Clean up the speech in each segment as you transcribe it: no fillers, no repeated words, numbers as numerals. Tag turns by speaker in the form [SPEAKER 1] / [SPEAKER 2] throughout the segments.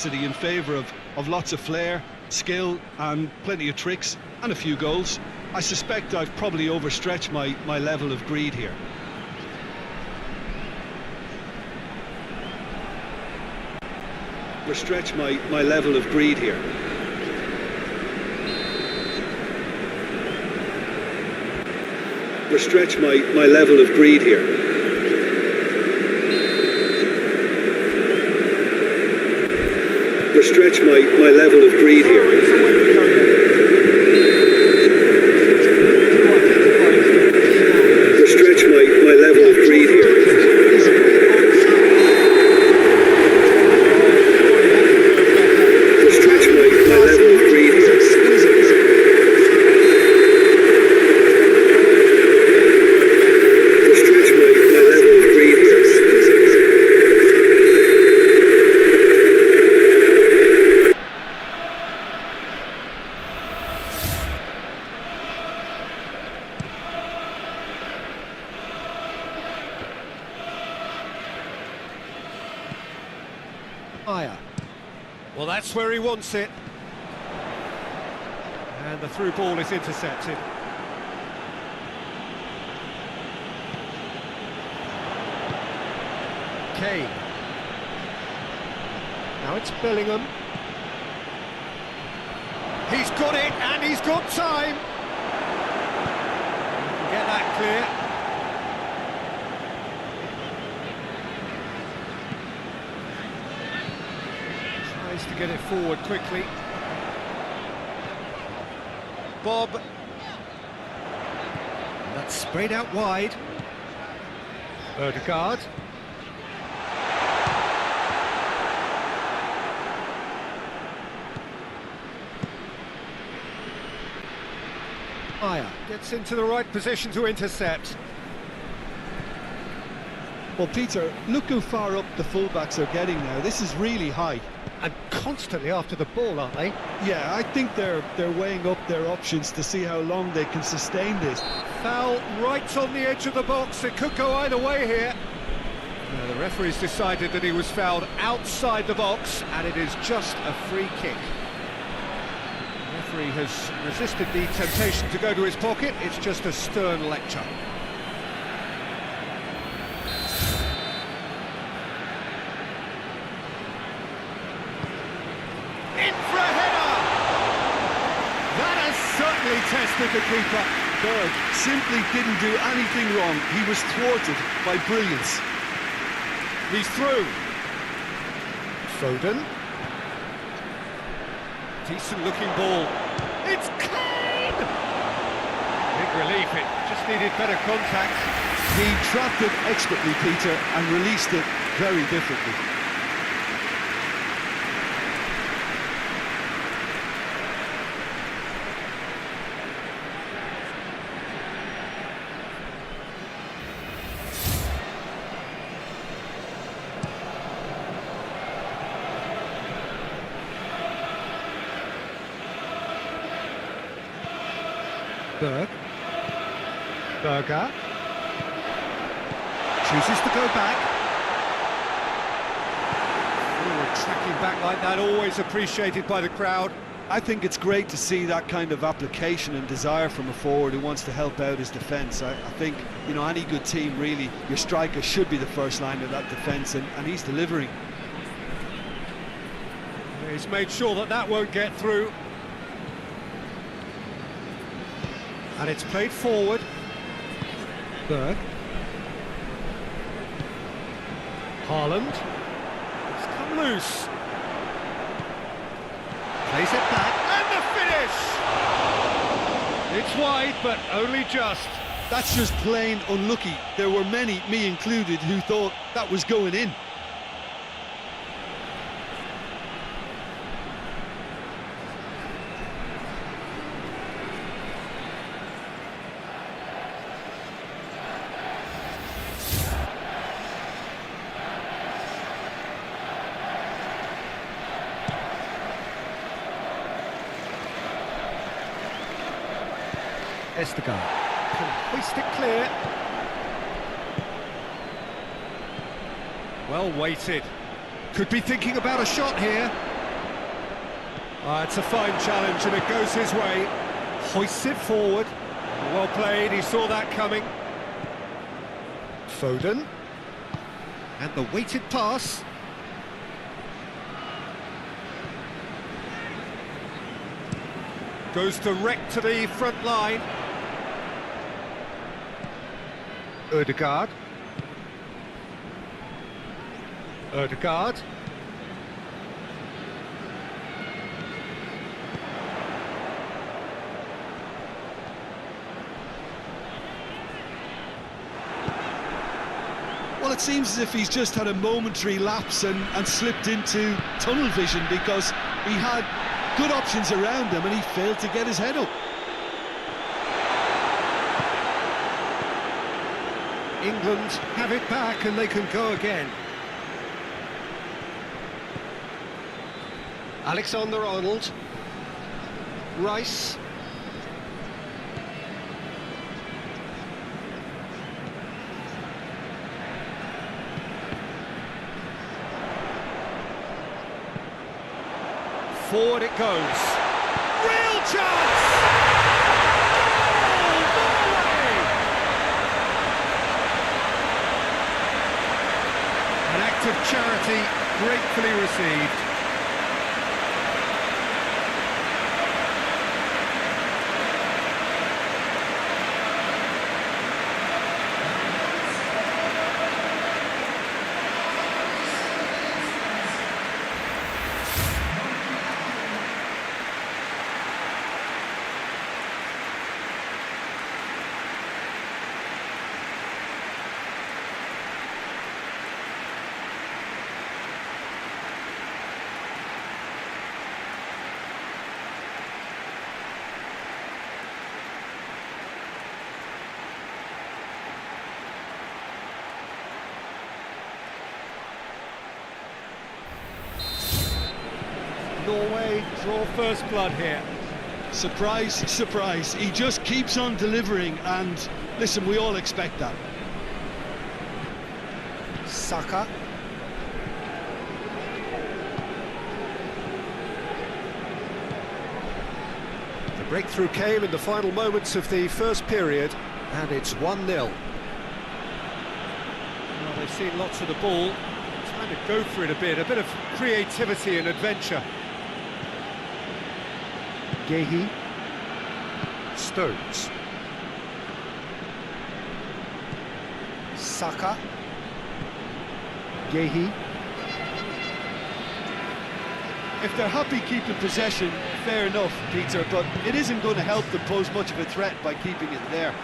[SPEAKER 1] In favour of lots of flair, skill and plenty of tricks and a few goals. I suspect I've probably overstretched my level of greed here. Overstretched my level of greed here. Overstretched my level of greed here. Overstretch my level of greed here. Overstretch my level of greed here. Overstretch my level of greed here. Overstretch my level of greed here.
[SPEAKER 2] Well, that's where he wants it. And the through ball is intercepted. Kane. Now it's Bellingham. He's got it, and he's got time. Get that clear. To get it forward quickly. Bob. That's sprayed out wide. Odegaard. Aya gets into the right position to intercept.
[SPEAKER 1] Well, Peter, look how far up the fullbacks are getting now. This is really high.
[SPEAKER 2] And constantly after the ball, aren't they?
[SPEAKER 1] Yeah, I think they're weighing up their options to see how long they can sustain this.
[SPEAKER 2] Foul right on the edge of the box. It could go either way here. The referee's decided that he was fouled outside the box, and it is just a free kick. The referee has resisted the temptation to go to his pocket. It's just a stern lecture.
[SPEAKER 1] Tested the keeper. Berg simply didn't do anything wrong. He was thwarted by brilliance.
[SPEAKER 2] He's through. Foden. Decent looking ball. It's clean! Big relief, it just needed better contact.
[SPEAKER 1] He trapped it expertly, Peter, and released it very differently.
[SPEAKER 2] Berger chooses to go back. Forward tracking back like that, always appreciated by the crowd.
[SPEAKER 1] I think it's great to see that kind of application and desire from a forward who wants to help out his defence. I think, you know, any good team, really, your striker should be the first line of that defence, and he's delivering.
[SPEAKER 2] He's made sure that won't get through. And it's played forward. Berg. Haaland. It's come loose. Plays it back, and the finish! It's wide, but only just.
[SPEAKER 1] That's just plain unlucky. There were many, me included, who thought that was going in.
[SPEAKER 2] Odegaard can hoist it clear. Well weighted. Could be thinking about a shot here. It's a fine challenge and it goes his way. Hoists it forward. Well played, he saw that coming. Foden. And the weighted pass. Goes direct to the front line. Ødegaard. Ødegaard.
[SPEAKER 1] Well, it seems as if he's just had a momentary lapse and slipped into tunnel vision, because he had good options around him and he failed to get his head up.
[SPEAKER 2] England have it back and they can go again. Alexander-Arnold. Rice. Forward it goes. Real chance! Oh, Norway! An act of charity gratefully received. Norway draw first blood here.
[SPEAKER 1] Surprise, surprise. He just keeps on delivering, and listen, we all expect that.
[SPEAKER 2] Saka. The breakthrough came in the final moments of the first period, and it's 1-0. Well, they've seen lots of the ball. Time to go for it a bit of creativity and adventure. Gehi. Stones. Saka. Gehi.
[SPEAKER 1] If they're happy keeping possession, fair enough, Peter, but it isn't going to help them pose much of a threat by keeping it there.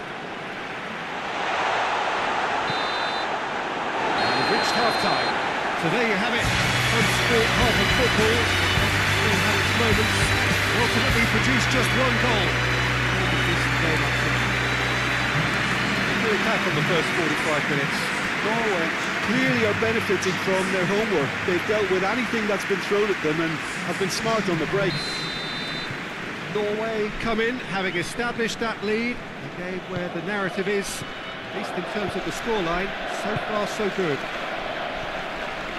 [SPEAKER 2] We've reached half-time, so there you have it. Unsport half of football. Still had its moments. Ultimately produced just one goal. We're back on the first 45 minutes.
[SPEAKER 1] Norway clearly are benefiting from their homework. They've dealt with anything that's been thrown at them and have been smart on the break.
[SPEAKER 2] Norway come in, having established that lead. A game where the narrative is, at least in terms of the scoreline, so far so good.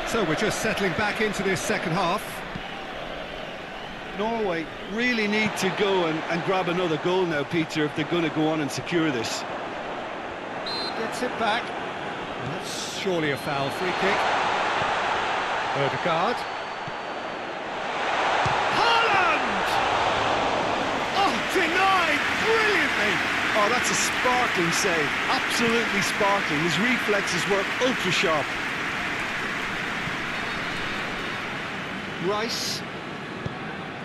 [SPEAKER 2] So we're just settling back into this second half.
[SPEAKER 1] Norway really need to go and grab another goal now, Peter, if they're going to go on and secure this.
[SPEAKER 2] Gets it back. That's surely a foul. Free kick. Ødegaard. Haaland! Oh, denied brilliantly!
[SPEAKER 1] Oh, that's a sparkling save. Absolutely sparkling. His reflexes were ultra sharp.
[SPEAKER 2] Rice.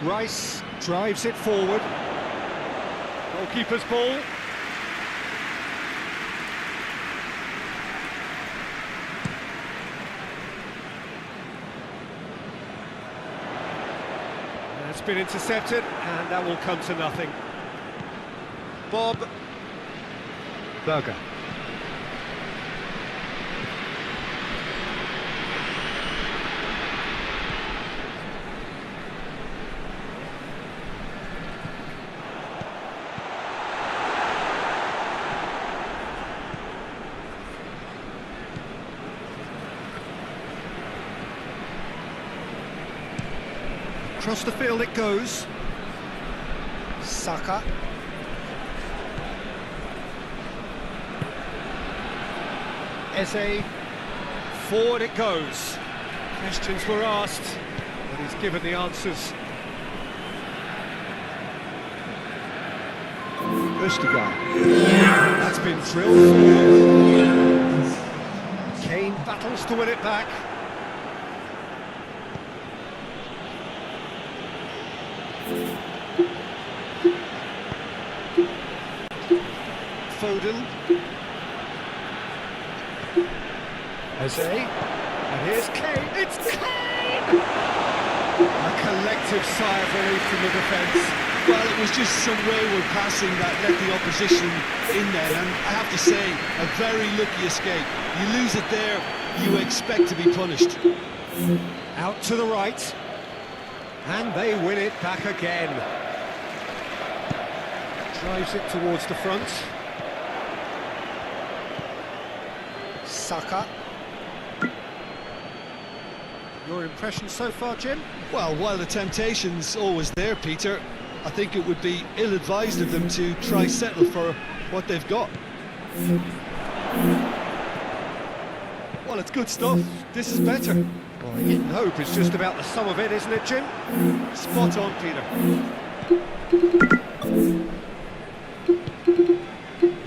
[SPEAKER 2] Rice drives it forward. Goalkeeper's ball. That's been intercepted, and that will come to nothing. Bob Berger. Across the field it goes.
[SPEAKER 3] Saka.
[SPEAKER 2] Eze. Forward it goes. Questions were asked, but he's given the answers. Östigard. That's been drilled forward. Kane battles to win it back. Foden. Eze. And here's Kane. It's Kane! A collective sigh of relief from the defence.
[SPEAKER 1] Well, it was just some wayward passing that let the opposition in there, and I have to say, a very lucky escape. You lose it there, you expect to be punished.
[SPEAKER 2] Out to the right, and they win it back again. Drives it towards the front.
[SPEAKER 3] Saka.
[SPEAKER 2] Your impression so far, Jim?
[SPEAKER 1] Well, while the temptation's always there, Peter, I think it would be ill-advised of them to try settle for what they've got. Well, it's good stuff. This is better.
[SPEAKER 2] Well, hidden hope is just about the sum of it, isn't it, Jim?
[SPEAKER 1] Spot on, Peter.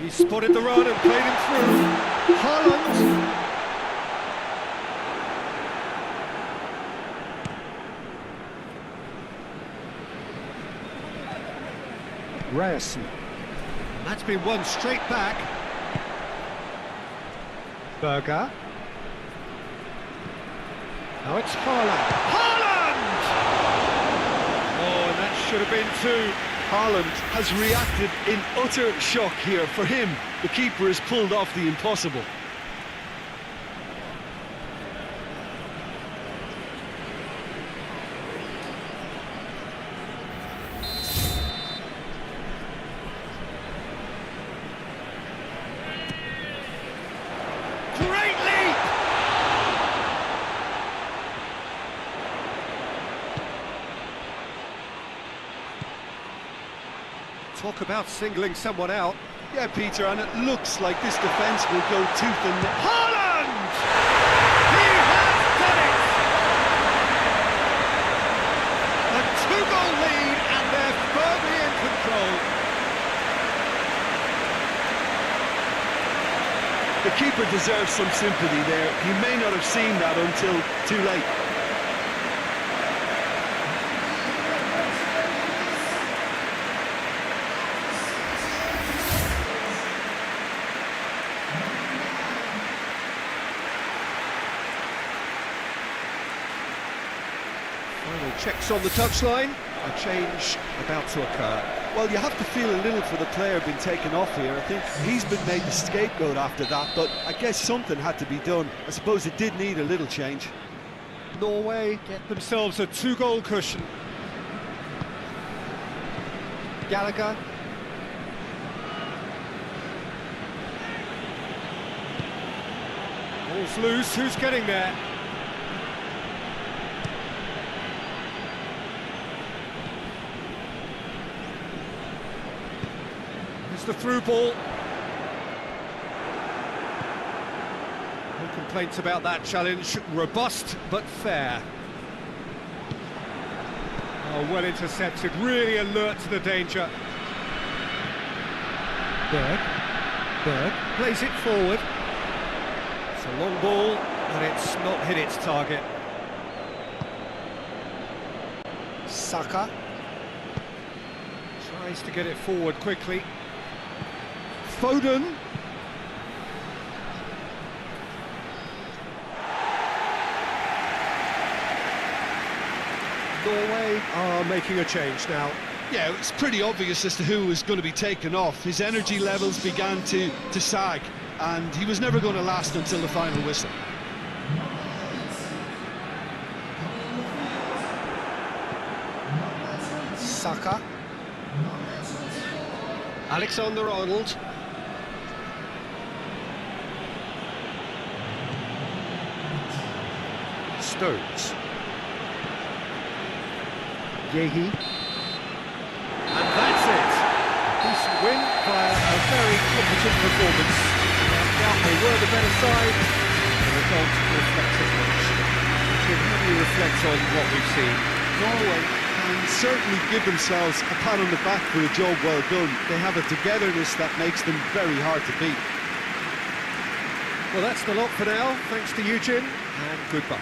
[SPEAKER 2] He spotted the run and played him through. Haaland. Ryerson. That's been won straight back. Berger. Now it's Haaland. Haaland! Oh, and that should have been two.
[SPEAKER 1] Haaland has reacted in utter shock here. For him, the keeper has pulled off the impossible.
[SPEAKER 2] Great leap! Talk about singling someone out.
[SPEAKER 1] Yeah, Peter, and it looks like this defence will go tooth and nail.
[SPEAKER 2] Haaland! He has done it! A two-goal lead, and they're firmly in control.
[SPEAKER 1] The keeper deserves some sympathy there. He may not have seen that until too late.
[SPEAKER 2] Final checks on the touchline. A change about to occur.
[SPEAKER 1] Well, you have to feel a little for the player being taken off here. I think he's been made the scapegoat after that, but I guess something had to be done. I suppose it did need a little change.
[SPEAKER 2] Norway get themselves a two-goal cushion. Gallagher. Ball's loose, who's getting there? Here's the through ball. No complaints about that challenge. Robust, but fair. Oh, well intercepted, really alert to the danger. Berg plays it forward. It's a long ball, but it's not hit its target.
[SPEAKER 3] Saka.
[SPEAKER 2] Tries to get it forward quickly. Foden. Norway are making a change now.
[SPEAKER 1] Yeah, it's pretty obvious as to who was going to be taken off. His energy levels began to sag, and he was never going to last until the final whistle.
[SPEAKER 3] Saka.
[SPEAKER 2] Alexander-Arnold. Stones. Yehi. And that's it. A decent win via a very competent performance. While they were the better side, the result reflects as much. Jim, how do you reflect on what we've seen?
[SPEAKER 1] Norway can certainly give themselves a pat on the back for a job well done. They have a togetherness that makes them very hard to beat.
[SPEAKER 2] Well, that's the lot for now. Thanks to you, Jim, and goodbye.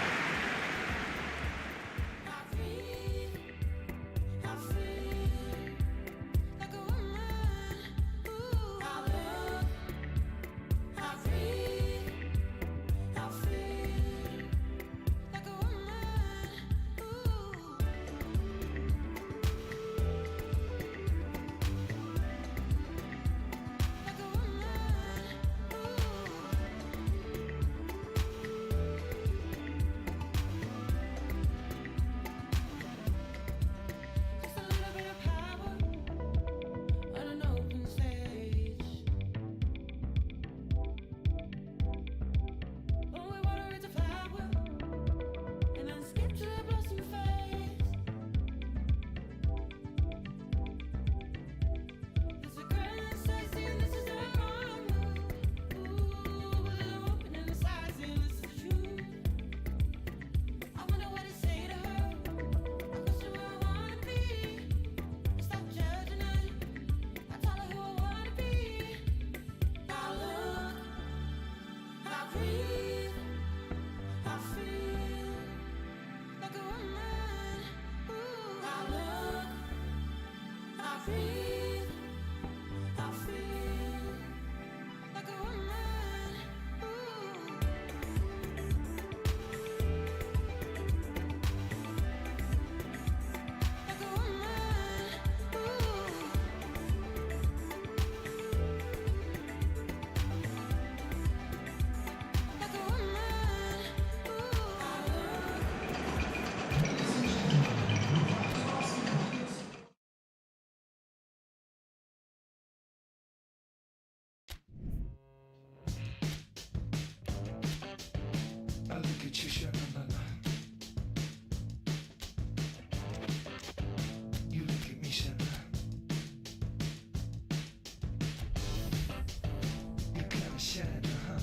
[SPEAKER 4] I look at you, sha-la-la-la. You look at me, sha-la. You kinda shine, huh?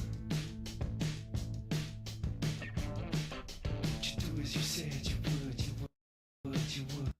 [SPEAKER 4] What you do as you said you would, you would.